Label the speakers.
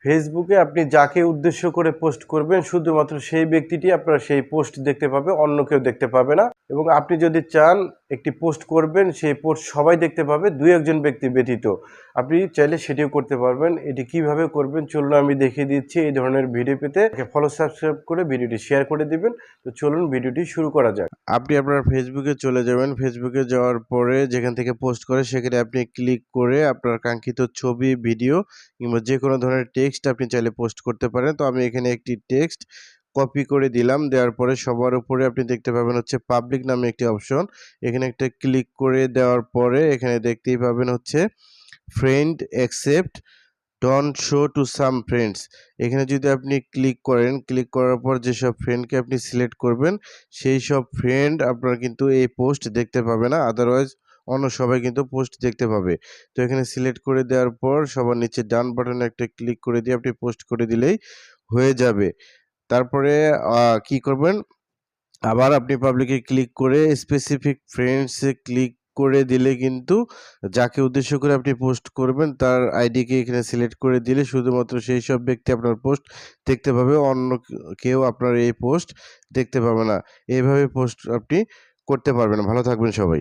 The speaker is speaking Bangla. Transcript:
Speaker 1: ফেসবুকে আপনি যাকে উদ্দেশ্য করে পোস্ট করবেন শুধুমাত্র সেই ব্যক্তিটি আপনার সেই পোস্ট দেখতে পাবে, অন্য কেউ দেখতে পাবে না। এবং আপনি যদি চান একটি পোস্ট করবেন, সেই পোস্ট সবাই দেখতে পাবে, 2-1 ব্যক্তি ব্যতীত, আপনি চাইলে সেটিও করতে পারবেন। এটি কিভাবে করবেন চলুন আমি দেখিয়ে দিচ্ছি। এই ধরনের ভিডিও পেতে ফলো সাবস্ক্রাইব করে ভিডিওটি শেয়ার করে দিবেন। তো চলুন ভিডিওটি শুরু করা যাক। আপনি আপনার ফেসবুকে চলে যাবেন। ফেসবুকে যাওয়ার পরে যেখান থেকে পোস্ট করে সেখানে আপনি ক্লিক করে আপনার কাঙ্ক্ষিত ছবি, ভিডিও কিংবা যে কোনো ধরনের টেক্সট আপনি চাইলে পোস্ট করতে পারেন। তো আমি এখানে একটি টেক্সট কপি করে দিলাম। দেওয়ার পরে সবার উপরে আপনি দেখতে পাবেন হচ্ছে পাবলিক নামে একটি অপশন। এখানে একটা ক্লিক করে দেওয়ার পরে এখানে দেখতেই পাবেন হচ্ছে friend accept don't show to some friends. এখানে যদি আপনি ক্লিক করেন, ক্লিক করার পর যেসব ফ্রেন্ডকে আপনি সিলেক্ট করবেন সেই সব ফ্রেন্ড আপনার কিন্তু এই পোস্ট দেখতে পাবে না, আদারওয়াইজ অন্য সবাই কিন্তু পোস্ট দেখতে পাবে। তো এখানে সিলেক্ট করে দেওয়ার পর সবার নিচে ডান বাটনে একটা ক্লিক করে দিয়ে আপনি পোস্ট করে দিলেই হয়ে যাবে। তারপরে কি করবেন, আবার আপনি পাবলিকে ক্লিক করে স্পেসিফিক ফ্রেন্ডসে ক্লিক করে দিলে কিন্তু যাকে উদ্দেশ্য করে আপনি পোস্ট করবেন তার আইডিকে এখানে সিলেক্ট করে দিলে শুধুমাত্র সেই সব ব্যক্তি আপনার পোস্ট দেখতে পাবে, অন্য কেউ আপনার এই পোস্ট দেখতে পাবে না। এইভাবে পোস্ট আপনি করতে পারবেন। ভালো থাকবেন সবাই।